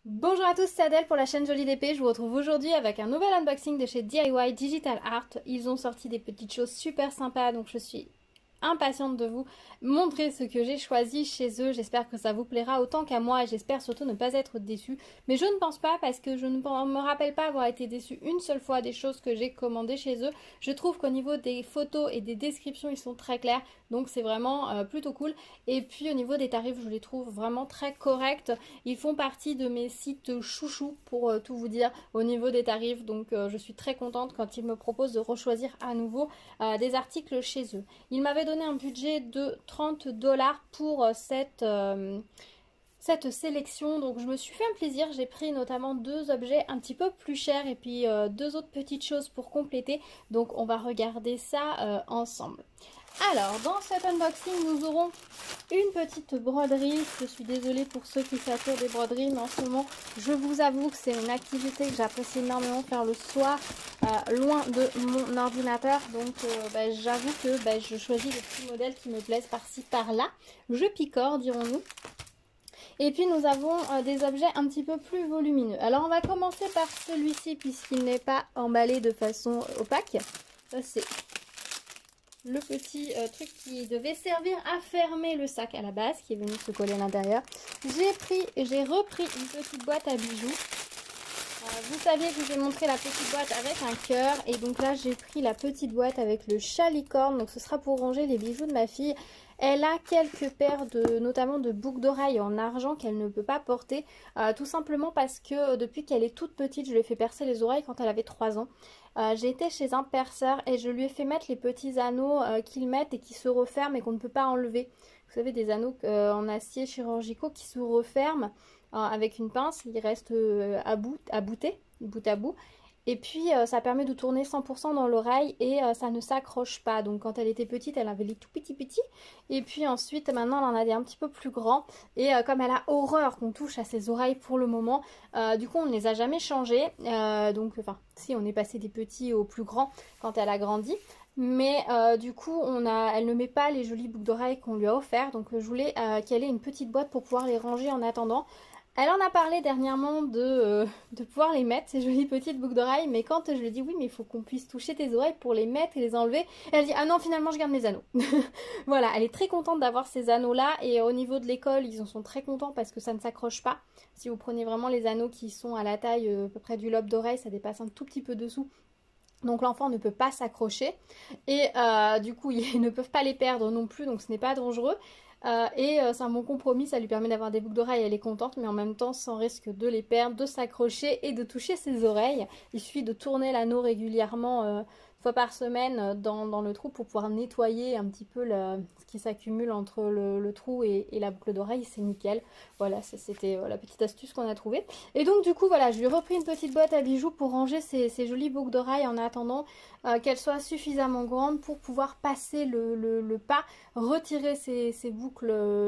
Bonjour à tous, c'est Adèle pour la chaîne Jolie d'épée. Je vous retrouve aujourd'hui avec un nouvel unboxing de chez DIY Digital Art. Ils ont sorti des petites choses super sympas, donc je suis impatiente de vous montrer ce que j'ai choisi chez eux. J'espère que ça vous plaira autant qu'à moi et j'espère surtout ne pas être déçue. Mais je ne pense pas parce que je ne me rappelle pas avoir été déçue une seule fois des choses que j'ai commandées chez eux. Je trouve qu'au niveau des photos et des descriptions, ils sont très clairs. Donc c'est vraiment plutôt cool. Et puis au niveau des tarifs, je les trouve vraiment très corrects. Ils font partie de mes sites chouchous pour tout vous dire au niveau des tarifs. Donc je suis très contente quand ils me proposent de rechoisir à nouveau des articles chez eux. Ils m'avaient donné un budget de 30 $ pour cette sélection, donc je me suis fait un plaisir. J'ai pris notamment deux objets un petit peu plus chers et puis deux autres petites choses pour compléter, donc on va regarder ça ensemble. Alors dans cet unboxing nous aurons une petite broderie. Je suis désolée pour ceux qui s'attirent des broderies, mais en ce moment je vous avoue que c'est une activité que j'apprécie énormément faire le soir, loin de mon ordinateur. Donc j'avoue que je choisis des petits modèles qui me plaisent par-ci par-là. Je picore, dirons-nous. Et puis nous avons des objets un petit peu plus volumineux. Alors on va commencer par celui-ci puisqu'il n'est pas emballé de façon opaque. Ça c'est le petit truc qui devait servir à fermer le sac à la base, qui est venu se coller à l'intérieur. J'ai repris une petite boîte à bijoux. Vous saviez que je vous ai montré la petite boîte avec un cœur, et donc là j'ai pris la petite boîte avec le chat licorne. Donc ce sera pour ranger les bijoux de ma fille. Elle a quelques paires notamment de boucles d'oreilles en argent qu'elle ne peut pas porter, tout simplement parce que depuis qu'elle est toute petite, je lui ai fait percer les oreilles quand elle avait 3 ans. J'ai été chez un perceur et je lui ai fait mettre les petits anneaux qu'ils mettent et qui se referment et qu'on ne peut pas enlever. Vous savez, des anneaux en acier chirurgicaux qui se referment avec une pince, ils restent bout à bout. Et puis ça permet de tourner 100% dans l'oreille et ça ne s'accroche pas. Donc quand elle était petite, elle avait les tout petits. Et puis ensuite, maintenant, elle en a des un petit peu plus grands. Et comme elle a horreur qu'on touche à ses oreilles pour le moment, du coup on ne les a jamais changés. Enfin, si, on est passé des petits aux plus grands quand elle a grandi. Mais du coup, elle ne met pas les jolies boucles d'oreilles qu'on lui a offertes. Donc je voulais qu'elle ait une petite boîte pour pouvoir les ranger en attendant. Elle en a parlé dernièrement de pouvoir les mettre, ces jolies petites boucles d'oreilles, mais quand je lui ai dit oui, mais il faut qu'on puisse toucher tes oreilles pour les mettre et les enlever, elle dit ah non, finalement je garde mes anneaux. Voilà, elle est très contente d'avoir ces anneaux-là, et au niveau de l'école, ils en sont très contents parce que ça ne s'accroche pas. Si vous prenez vraiment les anneaux qui sont à la taille à peu près du lobe d'oreille, ça dépasse un tout petit peu dessous. Donc l'enfant ne peut pas s'accrocher et du coup ils ne peuvent pas les perdre non plus, donc ce n'est pas dangereux. C'est un bon compromis, ça lui permet d'avoir des boucles d'oreilles, elle est contente, mais en même temps sans risque de les perdre, de s'accrocher et de toucher ses oreilles. Il suffit de tourner l'anneau régulièrement, une fois par semaine, dans le trou pour pouvoir nettoyer un petit peu ce qui s'accumule entre le trou et la boucle d'oreille, c'est nickel. Voilà, c'était la petite astuce qu'on a trouvée. Et donc du coup voilà, je lui ai repris une petite boîte à bijoux pour ranger ces jolies boucles d'oreilles en attendant qu'elles soient suffisamment grandes pour pouvoir passer le pas, retirer ces boucles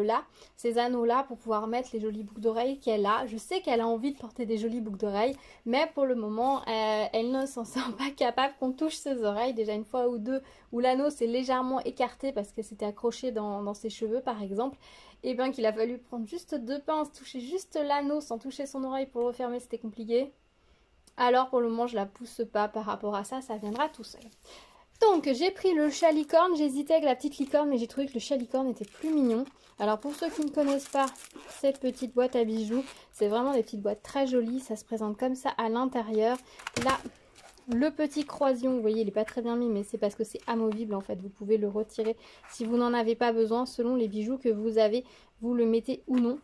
là, ces anneaux là, pour pouvoir mettre les jolies boucles d'oreilles qu'elle a. Je sais qu'elle a envie de porter des jolies boucles d'oreilles, mais pour le moment elle ne s'en sent pas capable qu'on touche ses oreilles. Déjà une fois ou deux où l'anneau s'est légèrement écarté parce que c'était accroché dans ses cheveux par exemple, et bien qu'il a fallu prendre juste 2 pinces, toucher juste l'anneau sans toucher son oreille pour le refermer, c'était compliqué. Alors pour le moment je la pousse pas par rapport à ça, ça viendra tout seul. Donc j'ai pris le chat licorne, j'hésitais avec la petite licorne, mais j'ai trouvé que le chat licorne était plus mignon. Alors pour ceux qui ne connaissent pas cette petite boîte à bijoux, c'est vraiment des petites boîtes très jolies, ça se présente comme ça à l'intérieur. Là, le petit croisillon, vous voyez, il n'est pas très bien mis, mais c'est parce que c'est amovible en fait. Vous pouvez le retirer si vous n'en avez pas besoin, selon les bijoux que vous avez, vous le mettez ou non.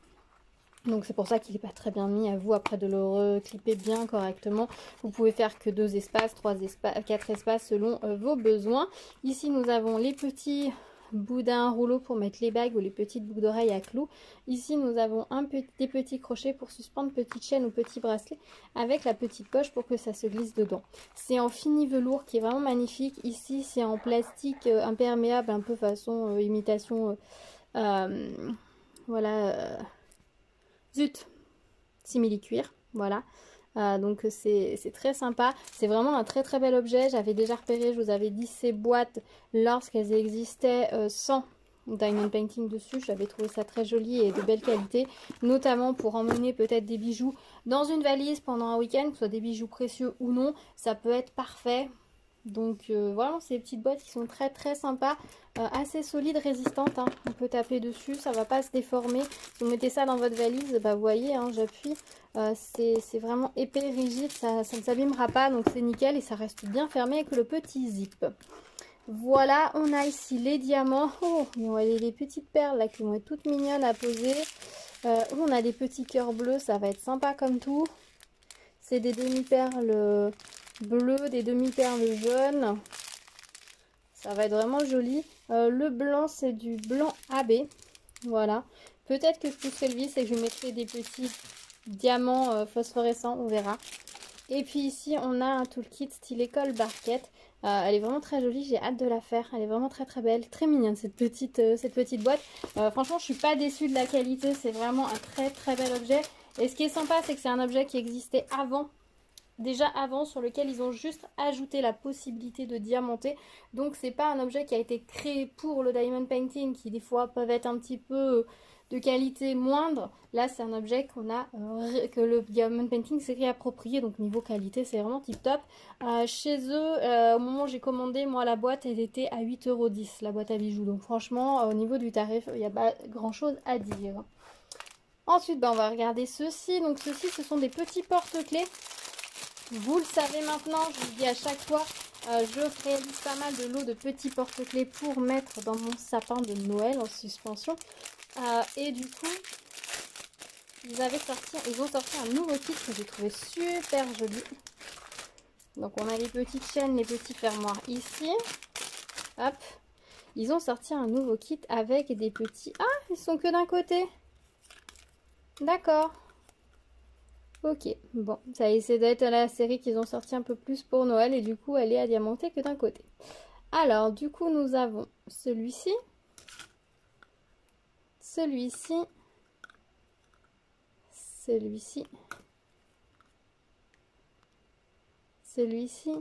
Donc c'est pour ça qu'il n'est pas très bien mis. À vous après de le reclipper bien correctement. Vous pouvez faire que 2 espaces, 3 espaces, 4 espaces selon vos besoins. Ici nous avons les petits boudins rouleaux pour mettre les bagues ou les petites boucles d'oreilles à clous. Ici nous avons des petits crochets pour suspendre petites chaînes ou petits bracelets avec la petite poche pour que ça se glisse dedans. C'est en fini velours qui est vraiment magnifique. Ici c'est en plastique imperméable, un peu façon imitation voilà, zut, simili-cuir, voilà. Donc c'est très sympa, c'est vraiment un très très bel objet. J'avais déjà repéré, je vous avais dit, ces boîtes lorsqu'elles existaient sans diamond painting dessus. J'avais trouvé ça très joli et de belle qualité, notamment pour emmener peut-être des bijoux dans une valise pendant un week-end, que ce soit des bijoux précieux ou non, ça peut être parfait. Donc vraiment ces petites boîtes qui sont très très sympas, assez solides, résistantes, hein. On peut taper dessus, ça va pas se déformer. Si vous mettez ça dans votre valise, bah vous voyez, hein, j'appuie, c'est vraiment épais, rigide, ça ne s'abîmera pas, donc c'est nickel et ça reste bien fermé avec le petit zip. Voilà, on a ici les diamants. Oh, on a les petites perles là qui vont être toutes mignonnes à poser. On a des petits cœurs bleus, ça va être sympa comme tout. C'est des demi-perles bleues, des demi-perles jaunes. Ça va être vraiment joli. Le blanc, c'est du blanc AB. Voilà. Peut-être que je pousserai le vis et que je mettrai des petits diamants phosphorescents, on verra. Et puis ici, on a un toolkit style école barquette. Elle est vraiment très jolie, j'ai hâte de la faire. Elle est vraiment très très belle, très mignonne cette petite boîte. Franchement, je suis pas déçue de la qualité, c'est vraiment un très très bel objet. Et ce qui est sympa, c'est que c'est un objet qui existait avant. Déjà avant, sur lequel ils ont juste ajouté la possibilité de diamanter. Donc c'est pas un objet qui a été créé pour le diamond painting, qui des fois peuvent être un petit peu de qualité moindre. Là c'est un objet qu'on a que le diamond painting s'est réapproprié, donc niveau qualité c'est vraiment tip top. Chez eux, au moment où j'ai commandé, moi la boîte elle était à 8,10 € la boîte à bijoux. Donc franchement au niveau du tarif il n'y a pas grand chose à dire. Ensuite on va regarder ceci. Donc ceci ce sont des petits porte-clés. Vous le savez maintenant, je vous le dis à chaque fois, je réalise pas mal de lots de petits porte-clés pour mettre dans mon sapin de Noël en suspension. Et du coup, ils ont sorti un nouveau kit que j'ai trouvé super joli. Donc on a les petites chaînes, les petits fermoirs ici. Hop. Ils ont sorti un nouveau kit avec des petits... Ah, ils sont que d'un côté. D'accord. Ok, bon, ça essaie d'être la série qu'ils ont sorti un peu plus pour Noël et du coup elle est à diamanter que d'un côté. Alors du coup nous avons celui-ci, celui-ci, celui-ci, celui-ci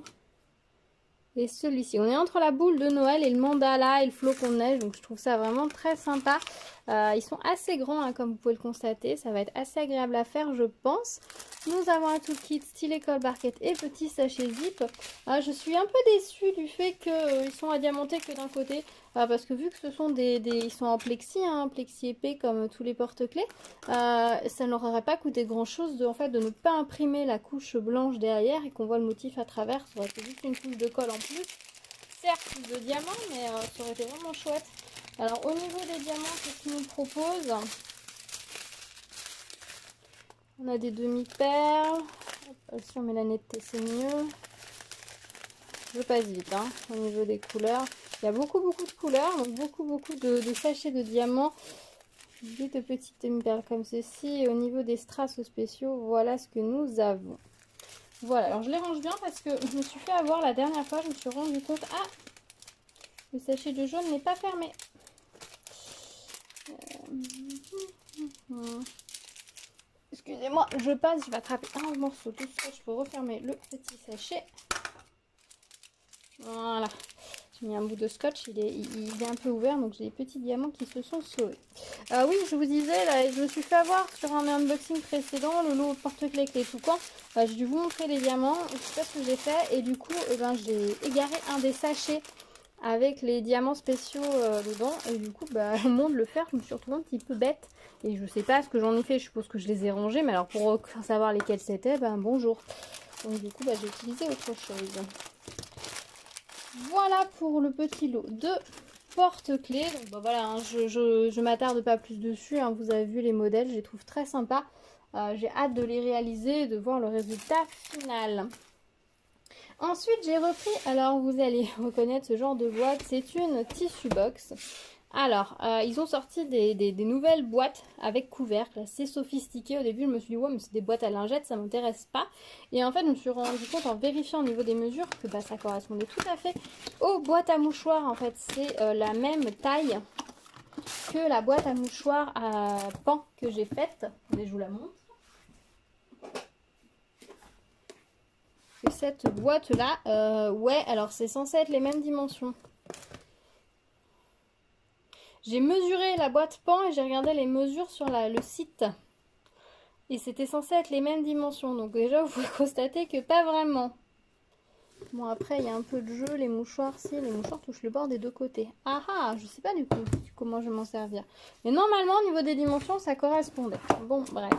et celui-ci. On est entre la boule de Noël et le mandala et le flocon de neige, donc je trouve ça vraiment très sympa. Ils sont assez grands hein, comme vous pouvez le constater, ça va être assez agréable à faire je pense. Nous avons un toolkit style école barquette et petit sachet zip. Je suis un peu déçue du fait qu'ils sont à diamanter que d'un côté. Parce que vu que ce sont ils sont en plexi, hein, plexi épais comme tous les porte-clés, ça ne leur aurait pas coûté grand chose en fait, de ne pas imprimer la couche blanche derrière et qu'on voit le motif à travers. Ça aurait été juste une couche de colle en plus. Certes, plus de diamants, mais ça aurait été vraiment chouette. Alors au niveau des diamants, qu'est-ce qu'ils nous proposent? On a des demi-perles. Si on met la netteté, c'est mieux. Je passe vite hein, au niveau des couleurs. Il y a beaucoup de couleurs, donc beaucoup de sachets de diamants. Des petites demi-perles comme ceci. Et au niveau des strass spéciaux, voilà ce que nous avons. Voilà, alors je les range bien parce que je me suis fait avoir la dernière fois. Je me suis rendu compte, ah, le sachet de jaune n'est pas fermé. Excusez-moi, je passe, je vais attraper un morceau de scotch pour refermer le petit sachet. Voilà, j'ai mis un bout de scotch, il est un peu ouvert, donc j'ai des petits diamants qui se sont sauvés. Oui, je vous disais, là, je me suis fait avoir sur un unboxing précédent, le lot porte-clés avec les toucans. J'ai dû vous montrer les diamants, je sais pas ce que j'ai fait, et du coup, j'ai égaré un des sachets avec les diamants spéciaux dedans, et du coup, au moment de le faire, je me suis retrouvée un petit peu bête. Et je sais pas ce que j'en ai fait, je suppose que je les ai rangés, mais alors pour savoir lesquels c'était, bonjour. Donc du coup, j'ai utilisé autre chose. Voilà pour le petit lot de porte-clés. Donc voilà, hein, je m'attarde pas plus dessus, hein, vous avez vu les modèles, je les trouve très sympas. J'ai hâte de les réaliser et de voir le résultat final. Ensuite, j'ai repris, alors vous allez reconnaître ce genre de boîte, c'est une tissue box. Alors, ils ont sorti des nouvelles boîtes avec couvercle, assez sophistiquées. Au début, je me suis dit, ouais, mais c'est des boîtes à lingettes, ça m'intéresse pas. Et en fait, je me suis rendu compte en vérifiant au niveau des mesures que ça correspondait tout à fait aux boîtes à mouchoirs. En fait, c'est la même taille que la boîte à mouchoirs à pan que j'ai faite. Attendez, je vous la montre. Et cette boîte-là, ouais, alors c'est censé être les mêmes dimensions. J'ai mesuré la boîte pan et j'ai regardé les mesures sur le site. Et c'était censé être les mêmes dimensions. Donc déjà, vous pouvez constater que pas vraiment. Bon, après, il y a un peu de jeu. Les mouchoirs, si, les mouchoirs touchent le bord des deux côtés. Ah ah, je sais pas du coup comment je vais m'en servir. Mais normalement, au niveau des dimensions, ça correspondait. Bon, bref.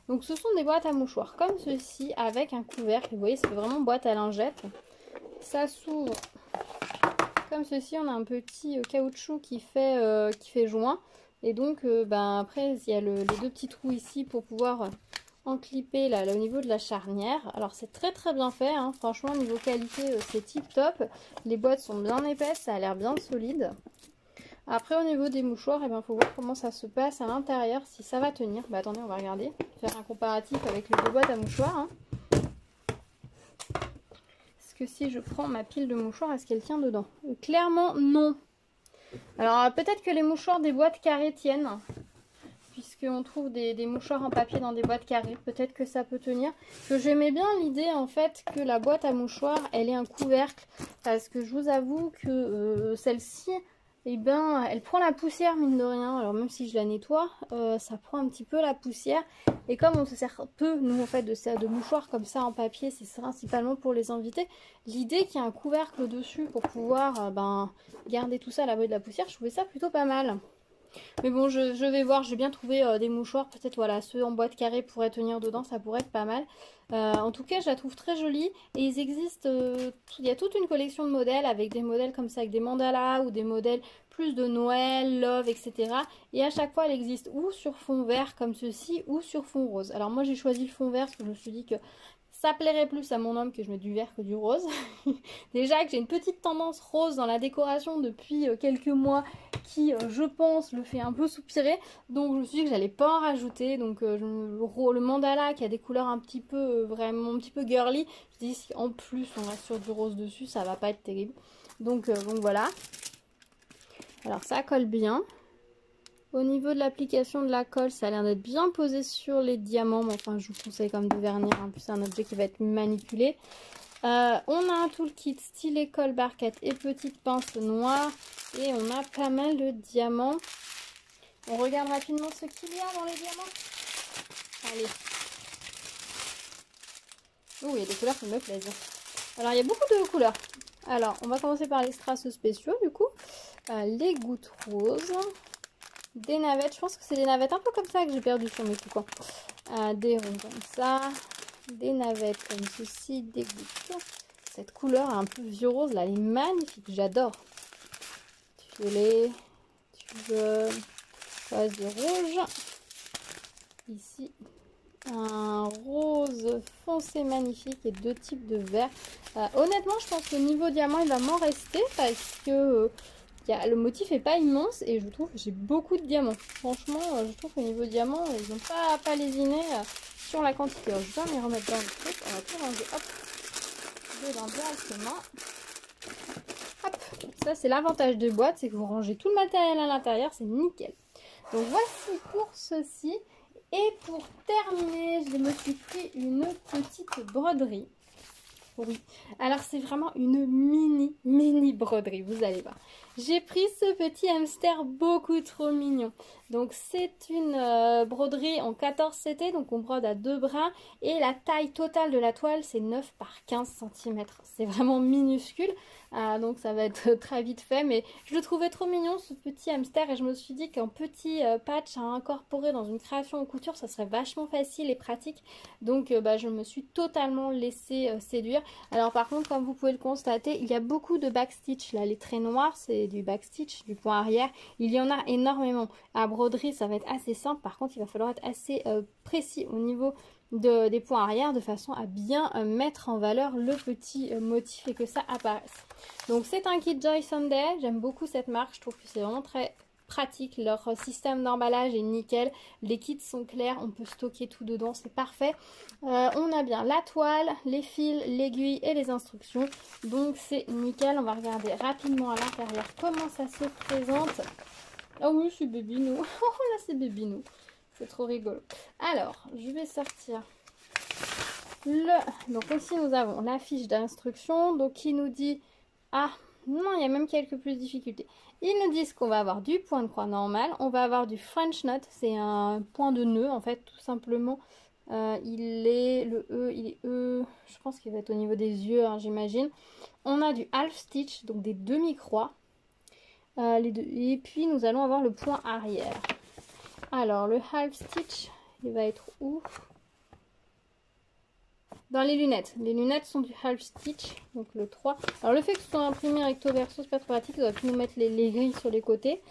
Donc, ce sont des boîtes à mouchoirs comme ceci, avec un couvercle. Vous voyez, c'est vraiment boîte à lingettes. Ça s'ouvre comme ceci. On a un petit caoutchouc qui fait joint. Et donc, après, il y a les deux petits trous ici pour pouvoir enclipper là, au niveau de la charnière. Alors, c'est très très bien fait. Hein. Franchement, au niveau qualité, c'est tip top. Les boîtes sont bien épaisses. Ça a l'air bien solide. Après, au niveau des mouchoirs, il faut voir comment ça se passe à l'intérieur, si ça va tenir. Bah, attendez, on va regarder. Faire un comparatif avec les deux boîtes à mouchoirs. Hein. Est-ce que si je prends ma pile de mouchoirs, est-ce qu'elle tient dedans? Clairement, non. Alors, peut-être que les mouchoirs des boîtes carrées tiennent, puisqu'on trouve des mouchoirs en papier dans des boîtes carrées. Peut-être que ça peut tenir. Que j'aimais bien l'idée, en fait, que la boîte à mouchoirs, elle ait un couvercle. Parce que je vous avoue que celle-ci, eh ben, elle prend la poussière, mine de rien. Alors, même si je la nettoie, ça prend un petit peu la poussière. Et comme on se sert peu, nous, en fait, de mouchoirs comme ça en papier, c'est principalement pour les invités. L'idée qu'il y ait un couvercle dessus pour pouvoir garder tout ça à l'abri de la poussière, je trouvais ça plutôt pas mal. Mais bon, je vais voir, j'ai bien trouvé des mouchoirs, peut-être voilà, ceux en boîte carrée pourraient tenir dedans, ça pourrait être pas mal. En tout cas, je la trouve très jolie et ils existent, il y a toute une collection de modèles avec des modèles comme ça, avec des mandalas ou des modèles plus de Noël, Love, etc. Et à chaque fois, elle existe ou sur fond vert comme ceci ou sur fond rose. Alors moi, j'ai choisi le fond vert parce que je me suis dit que ça plairait plus à mon homme que je mette du vert que du rose. Déjà que j'ai une petite tendance rose dans la décoration depuis quelques mois qui, je pense, le fait un peu soupirer. Donc je me suis dit que j'allais pas en rajouter. Donc le mandala qui a des couleurs un petit peu vraiment un petit peu girly. Je me dis si en plus on reste sur du rose dessus, ça va pas être terrible. Donc voilà. Alors ça colle bien. Au niveau de l'application de la colle, ça a l'air d'être bien posé sur les diamants. Mais enfin, je vous conseille comme de vernir. En plus, c'est un objet qui va être manipulé. On a un toolkit stylet, colle, barquette et petite pince noire. Et on a pas mal de diamants. On regarde rapidement ce qu'il y a dans les diamants. Allez. Oh, il y a des couleurs qui me plaisent. Alors, il y a beaucoup de couleurs. Alors, on va commencer par les strass spéciaux, du coup. Les gouttes roses. Des navettes, je pense que c'est des navettes un peu comme ça que j'ai perdu sur mes toucans. Des ronds comme ça, des navettes comme ceci, des gouttes. Cette couleur un peu vieux rose là, elle est magnifique, j'adore. Du violet, du jaune, du rouge. Ici, un rose foncé magnifique et deux types de vert. Honnêtement, je pense que niveau diamant, il va m'en rester parce que... le motif est pas immense et je trouve que j'ai beaucoup de diamants. Franchement, je trouve qu'au niveau diamant, ils n'ont pas lésiné sur la quantité. Alors, je vais les remettre dans le truc. On va tout ranger, hop, dedans directement. Hop, ça c'est l'avantage des boîtes, c'est que vous rangez tout le matériel à l'intérieur, c'est nickel. Donc voici pour ceci. Et pour terminer, je me suis pris une petite broderie. Oui, alors c'est vraiment une mini broderie, vous allez voir. J'ai pris ce petit hamster beaucoup trop mignon. Donc c'est une broderie en 14 CT, donc on brode à deux bras. Et la taille totale de la toile, c'est 9 par 15 cm. C'est vraiment minuscule, donc ça va être très vite fait. Mais je le trouvais trop mignon ce petit hamster et je me suis dit qu'un petit patch à incorporer dans une création en couture, ça serait vachement facile et pratique. Donc je me suis totalement laissée séduire. Alors par contre, comme vous pouvez le constater, il y a beaucoup de backstitch. Là, les traits noirs, c'est du backstitch, du point arrière. Il y en a énormément. À broderie, ça va être assez simple. Par contre, il va falloir être assez précis au niveau des points arrière de façon à bien mettre en valeur le petit motif et que ça apparaisse. Donc c'est un kit Joy Sunday. J'aime beaucoup cette marque. Je trouve que c'est vraiment très pratique, leur système d'emballage est nickel, les kits sont clairs, on peut stocker tout dedans, c'est parfait. On a bien la toile, les fils, l'aiguille et les instructions, donc c'est nickel. On va regarder rapidement à l'intérieur comment ça se présente. Ah oui, c'est Bébinou. Oh là, c'est Bébinou, c'est trop rigolo. Alors, je vais sortir donc ici nous avons la fiche d'instruction, donc qui nous dit Non, il y a même quelques plus de difficultés. Ils nous disent qu'on va avoir du point de croix normal, on va avoir du French knot, c'est un point de nœud en fait, tout simplement. Le E, il est E, je pense qu'il va être au niveau des yeux, hein, j'imagine. On a du half stitch, donc des demi-croix. Et puis nous allons avoir le point arrière. Alors le half stitch, il va être où? Dans les lunettes. Les lunettes sont du half stitch, donc le 3. Alors le fait que ce soit imprimé recto verso, c'est pas trop pratique, on va pu nous mettre les grilles sur les côtés.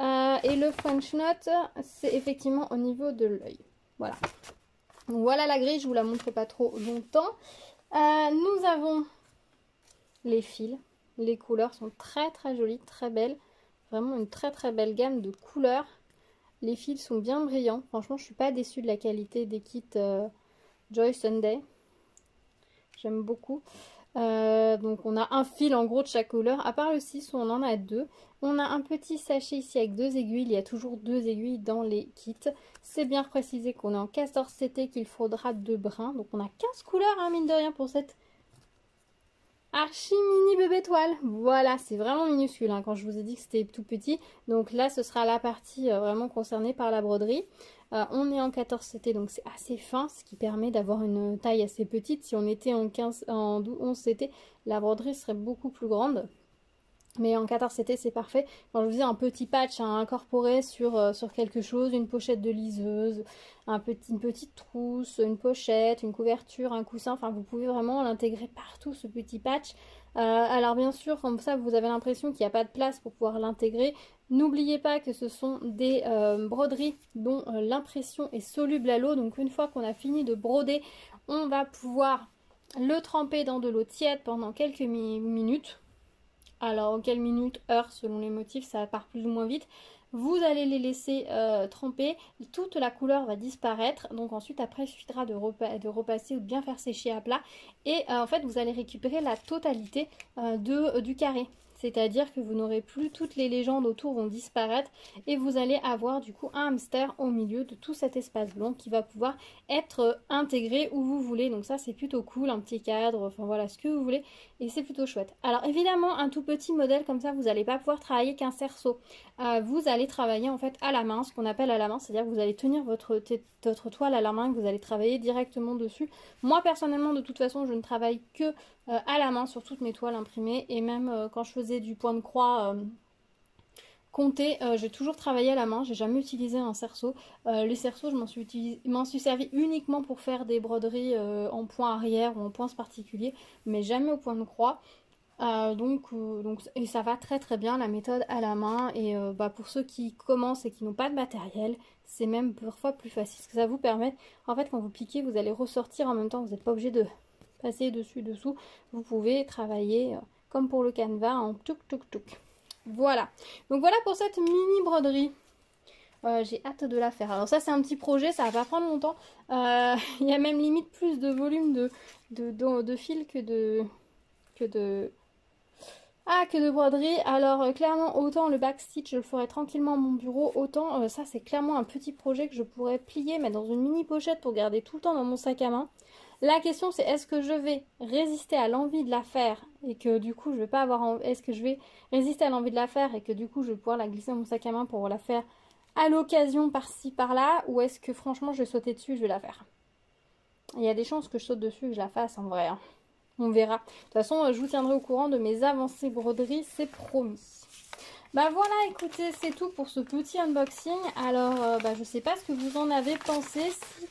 Et le French knot, c'est effectivement au niveau de l'œil. Voilà. Donc voilà la grille, je vous la montre pas trop longtemps. Nous avons les fils. Les couleurs sont très très jolies, très belles. Vraiment une très très belle gamme de couleurs. Les fils sont bien brillants. Franchement, je suis pas déçue de la qualité des kits Joy Sunday. J'aime beaucoup. Donc on a un fil en gros de chaque couleur. À part le 6 où on en a 2. On a un petit sachet ici avec 2 aiguilles. Il y a toujours 2 aiguilles dans les kits. C'est bien précisé qu'on est en 14 CT, qu'il faudra 2 brins. Donc on a 15 couleurs, hein, mine de rien, pour cette archi mini bébé toile. Voilà, c'est vraiment minuscule, hein, quand je vous ai dit que c'était tout petit. Donc là, ce sera la partie vraiment concernée par la broderie. On est en 14 CT, donc c'est assez fin, ce qui permet d'avoir une taille assez petite. Si on était en 11 CT, la broderie serait beaucoup plus grande. Mais en 14 CT, c'est parfait. Quand je vous dis un petit patch à incorporer sur quelque chose, une pochette de liseuse, une petite trousse, une pochette, une couverture, un coussin. Enfin, vous pouvez vraiment l'intégrer partout, ce petit patch. Alors bien sûr, comme ça, vous avez l'impression qu'il n'y a pas de place pour pouvoir l'intégrer. N'oubliez pas que ce sont des broderies dont l'impression est soluble à l'eau. Donc une fois qu'on a fini de broder, on va pouvoir le tremper dans de l'eau tiède pendant quelques minutes. Alors, quelle minute, heure, selon les motifs, ça part plus ou moins vite. Vous allez les laisser tremper, toute la couleur va disparaître. Donc ensuite, après, il suffira de repasser ou de bien faire sécher à plat. Et en fait, vous allez récupérer la totalité du carré. C'est-à-dire que vous n'aurez plus, toutes les légendes autour vont disparaître et vous allez avoir du coup un hamster au milieu de tout cet espace blanc qui va pouvoir être intégré où vous voulez. Donc ça, c'est plutôt cool, un petit cadre, enfin voilà, ce que vous voulez, et c'est plutôt chouette. Alors évidemment, un tout petit modèle comme ça, vous n'allez pas pouvoir travailler qu'un cerceau. Vous allez travailler en fait à la main, ce qu'on appelle à la main, c'est-à-dire que vous allez tenir votre toile à la main, que vous allez travailler directement dessus. Moi personnellement, de toute façon, je ne travaille que à la main sur toutes mes toiles imprimées, et même quand je faisais du point de croix compté, j'ai toujours travaillé à la main, j'ai jamais utilisé un cerceau. Les cerceaux, je m'en suis servi uniquement pour faire des broderies en point arrière ou en points particuliers, mais jamais au point de croix. Et ça va très très bien la méthode à la main, et pour ceux qui commencent et qui n'ont pas de matériel, c'est même parfois plus facile, parce que ça vous permet, en fait, quand vous piquez, vous allez ressortir en même temps, vous n'êtes pas obligé de passer dessus dessous, vous pouvez travailler comme pour le canevas en touk touk touk. Voilà, donc voilà pour cette mini broderie. J'ai hâte de la faire. Alors ça, c'est un petit projet, ça va pas prendre longtemps. Il y a même limite plus de volume de fil que de broderie. Alors clairement, autant le backstitch je le ferai tranquillement à mon bureau, autant ça c'est clairement un petit projet que je pourrais plier, mettre dans une mini pochette pour garder tout le temps dans mon sac à main. La question c'est, est-ce que je vais résister à l'envie de la faire et que du coup je vais pas avoir est-ce que je vais résister à l'envie de la faire et que du coup je vais pouvoir la glisser dans mon sac à main pour la faire à l'occasion par-ci par-là, ou est-ce que franchement je vais sauter dessus et je vais la faire. Il y a des chances que je saute dessus et que je la fasse en vrai, hein. On verra. De toute façon, je vous tiendrai au courant de mes avancées broderies, c'est promis. Bah voilà, écoutez, c'est tout pour ce petit unboxing. Alors, je sais pas ce que vous en avez pensé, si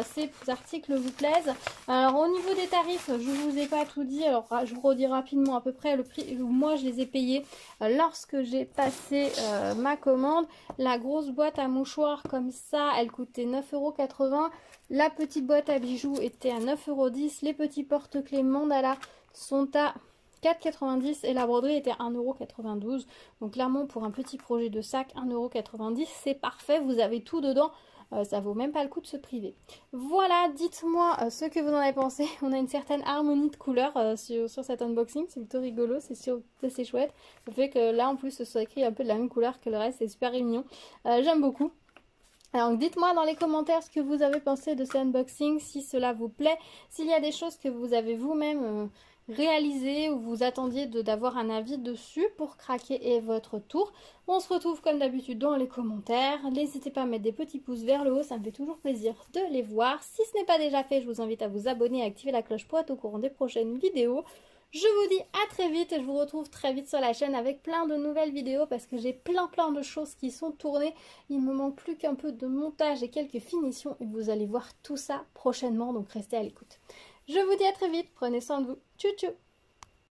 ces articles vous plaisent. Alors, au niveau des tarifs, je vous ai pas tout dit. Alors, je vous redis rapidement à peu près le prix. Moi, je les ai payés lorsque j'ai passé ma commande. La grosse boîte à mouchoirs comme ça, elle coûtait 9,80 €. La petite boîte à bijoux était à 9,10 €. Les petits porte-clés mandala sont à 4,90 € et la broderie était à 1,92 €. Donc clairement, pour un petit projet de sac, 1,90 €, c'est parfait. Vous avez tout dedans. Ça vaut même pas le coup de se priver. Voilà, dites-moi ce que vous en avez pensé. On a une certaine harmonie de couleurs sur cet unboxing. C'est plutôt rigolo, c'est chouette. Le fait que là, en plus, ce soit écrit un peu de la même couleur que le reste, c'est super mignon. J'aime beaucoup. Alors dites-moi dans les commentaires ce que vous avez pensé de ce unboxing, si cela vous plaît, s'il y a des choses que vous avez vous-même réalisé ou vous attendiez d'avoir un avis dessus pour craquer et votre tour. On se retrouve comme d'habitude dans les commentaires. N'hésitez pas à mettre des petits pouces vers le haut, ça me fait toujours plaisir de les voir. Si ce n'est pas déjà fait, je vous invite à vous abonner et à activer la cloche pour être au courant des prochaines vidéos. Je vous dis à très vite et je vous retrouve très vite sur la chaîne avec plein de nouvelles vidéos parce que j'ai plein de choses qui sont tournées. Il me manque plus qu'un peu de montage et quelques finitions et vous allez voir tout ça prochainement, donc restez à l'écoute. Je vous dis à très vite, prenez soin de vous. Tchou tchou.